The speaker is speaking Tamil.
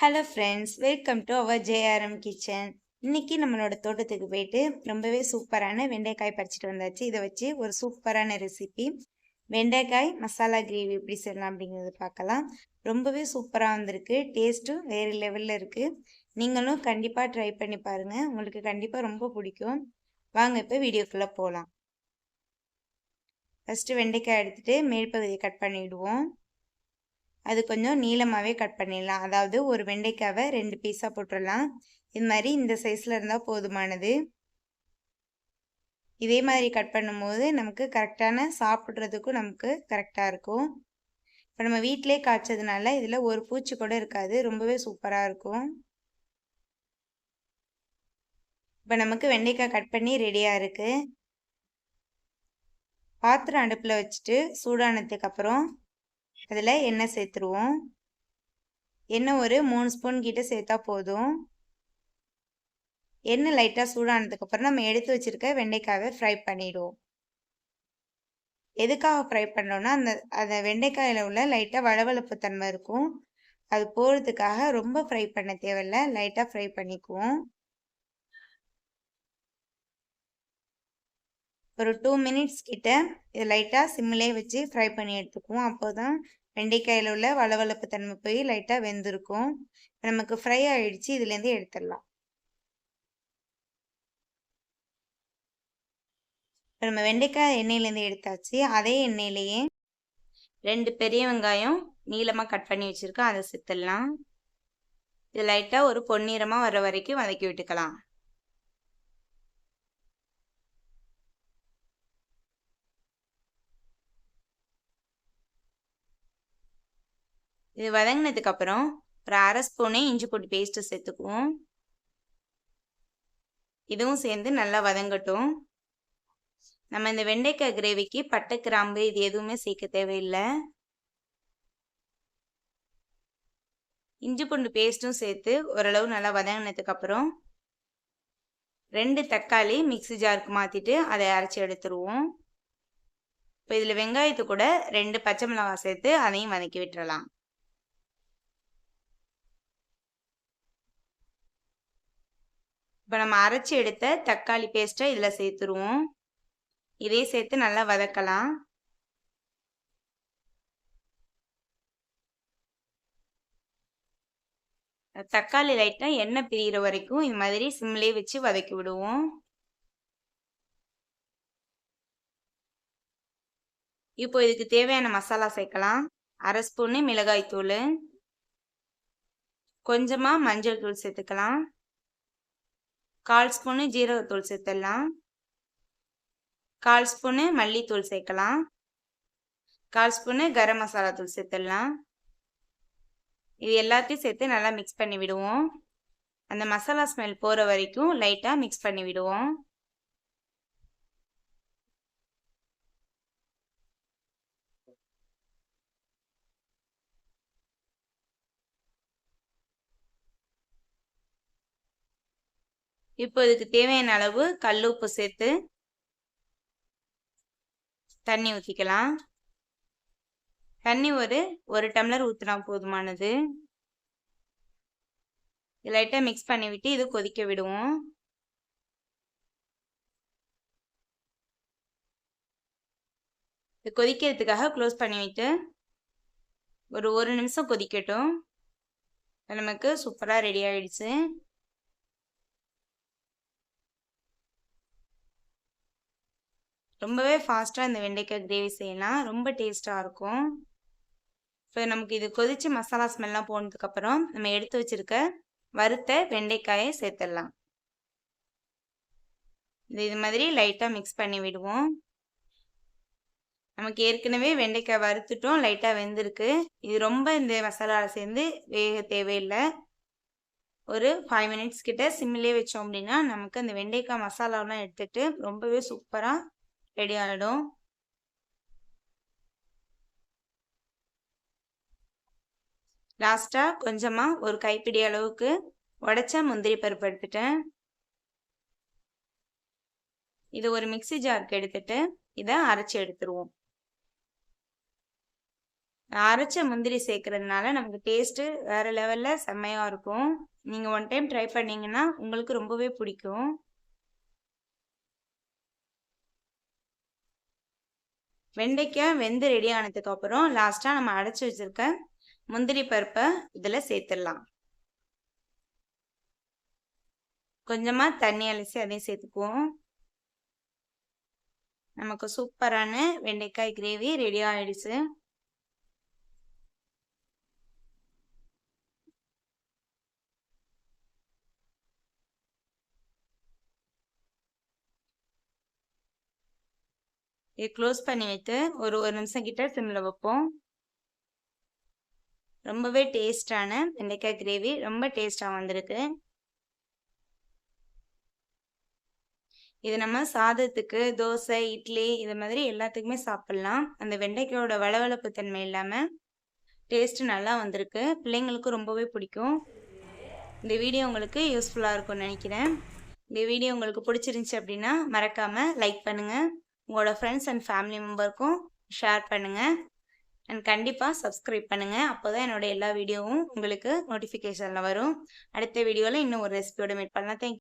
Hello friends, welcome to our JRM kitchen. இன்னைக்கு நம்மளோட தோட்டத்துக்கு போயிட்டு ரொம்பவே சூப்பரான வெண்டைக்காய் பறிச்சிட்டு வந்தாச்சு. இதை வச்சு ஒரு சூப்பரான ரெசிபி வெண்டைக்காய் மசாலா கிரேவி எப்படி செய்யலாம் அப்படிங்கிறது பார்க்கலாம். ரொம்பவே சூப்பராக வந்திருக்கு. டேஸ்ட்டும் வேறு லெவலில் இருக்குது. நீங்களும் கண்டிப்பாக ட்ரை பண்ணி பாருங்கள். உங்களுக்கு கண்டிப்பாக ரொம்ப பிடிக்கும். வாங்க இப்போ வீடியோக்குள்ளே போகலாம். ஃபஸ்ட்டு வெண்டைக்காய் எடுத்துகிட்டு மேல் பகுதியை கட் பண்ணிவிடுவோம். அது கொஞ்சம் நீளமாகவே கட் பண்ணிடலாம். அதாவது ஒரு வெண்டைக்காவை 2 பீஸாக போட்டுடலாம். இது மாதிரி இந்த சைஸில் இருந்தால் போதுமானது. இதே மாதிரி கட் பண்ணும்போது நமக்கு கரெக்டான சாப்பிட்றதுக்கும் நமக்கு கரெக்டாக இருக்கும். இப்போ நம்ம வீட்டிலே காய்ச்சதுனால இதில் ஒரு பூச்சி கூட இருக்காது. ரொம்பவே சூப்பராக இருக்கும். இப்போ நமக்கு வெண்டைக்காய் கட் பண்ணி ரெடியாக இருக்குது. பாத்திரம் அடுப்பில் வச்சுட்டு சூடானதுக்கு அப்புறம் அதில் எண்ணெய் சேர்த்துருவோம். எண்ணெய் ஒரு 3 ஸ்பூன் கிட்ட சேர்த்தா போதும். எண்ணெய் லைட்டாக சூடானதுக்கப்புறம் நம்ம எடுத்து வச்சுருக்க வெண்டைக்காயை ஃப்ரை பண்ணிவிடுவோம். எதுக்காக ஃப்ரை பண்ணுறோன்னா அந்த வெண்டைக்காயில் உள்ள லைட்டாக வளவளப்பு தன்மை இருக்கும். அது போகிறதுக்காக ரொம்ப ஃப்ரை பண்ண தேவையில்லை, லைட்டாக ஃப்ரை பண்ணிக்குவோம். ஒரு 2 மினிட்ஸ் கிட்ட இது லைட்டாக சிம்மிலே வச்சு ஃப்ரை பண்ணி எடுத்துக்குவோம். அப்போ தான் வெண்டைக்காயில் உள்ள வளவளப்பு தன்மை போய் லைட்டாக வெந்திருக்கும். நமக்கு ஃப்ரை ஆகிடுச்சு. இதுலேருந்து எடுத்துடலாம். இப்போ நம்ம வெண்டைக்காய் எண்ணெயிலேருந்து எடுத்தாச்சு. அதே எண்ணெயிலேயே 2 பெரிய வெங்காயம் நீளமாக கட் பண்ணி வச்சுருக்கோம். அதை சேர்த்துடலாம். இது லைட்டாக ஒரு பொன்னிறமாக வர வரைக்கும் வதக்கி விட்டுக்கலாம். இது வதங்கினதுக்கு அப்புறம் ஒரு 1/2 ஸ்பூனே இஞ்சி பூண்டு பேஸ்ட்டு சேர்த்துக்குவோம். இதுவும் சேர்ந்து நல்லா வதங்கட்டும். நம்ம இந்த வெண்டைக்காய் கிரேவிக்கு பட்டை, கிராம்பு இது எதுவுமே சேர்க்க தேவையில்லை. இஞ்சி பூண்டு பேஸ்ட்டும் சேர்த்து ஓரளவு நல்லா வதங்கினதுக்கு அப்புறம் 2 தக்காளி மிக்ஸி ஜாருக்கு மாற்றிட்டு அதை அரைச்சி எடுத்துருவோம். இப்போ இதில் வெங்காயத்து கூட 2 பச்சை மிளகாய் சேர்த்து அதையும் வதக்கி விட்டுறலாம். இப்போ நம்ம அரைச்சி எடுத்த தக்காளி பேஸ்ட்டை இதில் சேர்த்துருவோம். இதே சேர்த்து நல்லா வதக்கலாம். தக்காளி லைட்டாக எண்ணெய் பிரிகிற வரைக்கும் இது மாதிரி சிம்லேயே வச்சு வதக்கி விடுவோம். இப்போ இதுக்கு தேவையான மசாலா சேர்க்கலாம். 1/2 ஸ்பூனு மிளகாய் தூள், கொஞ்சமாக மஞ்சள் தூள் சேர்த்துக்கலாம். 1/4 ஸ்பூனு ஜீரகத்தூள் சேர்த்துடலாம். 1/4 ஸ்பூனு மல்லித்தூள் சேர்க்கலாம். 1/4 ஸ்பூனு கரம் மசாலா தூள் சேர்த்துடலாம். இது எல்லாத்தையும் சேர்த்து நல்லா மிக்ஸ் பண்ணி விடுவோம். அந்த மசாலா ஸ்மெல் போகிற வரைக்கும் லைட்டாக மிக்ஸ் பண்ணி விடுவோம். இப்போ இதுக்கு தேவையான அளவு கல் உப்பு சேர்த்து தண்ணி ஊற்றிக்கலாம். தண்ணி ஒரு டம்ளர் ஊற்றினா போதுமானது. லைட்டாக மிக்ஸ் பண்ணி விட்டு இது கொதிக்க விடுவோம். இது கொதிக்கிறதுக்காக க்ளோஸ் பண்ணி விட்டு ஒரு நிமிஷம் கொதிக்கட்டும். நமக்கு சூப்பராக ரெடி ஆகிடுச்சு. ரொம்பவே ஃபாஸ்ட்டாக இந்த வெண்டைக்காய் கிரேவி செய்யலாம். ரொம்ப டேஸ்ட்டாக இருக்கும். இப்போ நமக்கு இது கொதித்து மசாலா ஸ்மெல்லாம் போனதுக்கப்புறம் நம்ம எடுத்து வச்சுருக்க வறுத்த வெண்டைக்காயை சேர்த்துடலாம். இது மாதிரி லைட்டாக மிக்ஸ் பண்ணி விடுவோம். நமக்கு ஏற்கனவே வெண்டைக்காய் வறுத்துட்டோம், லைட்டாக வெந்திருக்கு. இது ரொம்ப இந்த மசாலாவில் சேர்ந்து வேக தேவையில்லை. ஒரு 5 மினிட்ஸ் கிட்ட சிம்மிலே வச்சோம் அப்படின்னா நமக்கு அந்த வெண்டைக்காய் மசாலாவெலாம் எடுத்துகிட்டு ரொம்பவே சூப்பராக ரெடி ஆகிடும். லாஸ்ட்டாக கொஞ்சமாக ஒரு கைப்பிடி அளவுக்கு உடைச்ச முந்திரி பருப்பு எடுத்துட்டேன். இது ஒரு மிக்ஸி ஜாருக்கு எடுத்துட்டு இதை அரைச்சி எடுத்துருவோம். அரைச்ச முந்திரி சேர்க்கறதுனால நமக்கு டேஸ்ட்டு வேற லெவலில் செம்மையாக இருக்கும். நீங்கள் ஒன் டைம் ட்ரை பண்ணீங்கன்னா உங்களுக்கு ரொம்பவே பிடிக்கும். வெண்டைக்காய் வெந்து ரெடி ஆனதுக்கு அப்புறம் லாஸ்ட்டாக நம்ம அடைச்சி வச்சிருக்க முந்திரி பருப்பை இதில் சேர்த்துடலாம். கொஞ்சமாக தண்ணி அலசி அதையும் சேர்த்துக்குவோம். நமக்கு சூப்பரான வெண்டைக்காய் கிரேவி ரெடி ஆயிடுச்சு. இது க்ளோஸ் பண்ணி வைத்து ஒரு நிமிஷம் கிட்ட சிம்மில் வைப்போம். ரொம்பவே டேஸ்டான வெண்டைக்காய் கிரேவி ரொம்ப டேஸ்டாக வந்திருக்கு. இது நம்ம சாதத்துக்கு, தோசை, இட்லி இது மாதிரி எல்லாத்துக்குமே சாப்பிட்லாம். அந்த வெண்டைக்காயோட வளவளப்பு தன்மை இல்லாமல் டேஸ்ட்டு நல்லா வந்திருக்கு. பிள்ளைங்களுக்கும் ரொம்பவே பிடிக்கும். இந்த வீடியோ உங்களுக்கு யூஸ்ஃபுல்லாக இருக்கும்னு நினைக்கிறேன். இந்த வீடியோ உங்களுக்கு பிடிச்சிருந்துச்சி அப்படின்னா மறக்காமல் லைக் பண்ணுங்கள். உங்களோட ஃப்ரெண்ட்ஸ் அண்ட் ஃபேமிலி மெம்பருக்கும் ஷேர் பண்ணுங்கள். அண்ட் கண்டிப்பாக சப்ஸ்கிரைப் பண்ணுங்கள். அப்போ தான் என்னோடய எல்லா வீடியோவும் உங்களுக்கு நோட்டிஃபிகேஷனில் வரும். அடுத்த வீடியோவில் இன்னும் ஒரு ரெசிபியோட மீட் பண்ணலாம். தேங்க்யூ.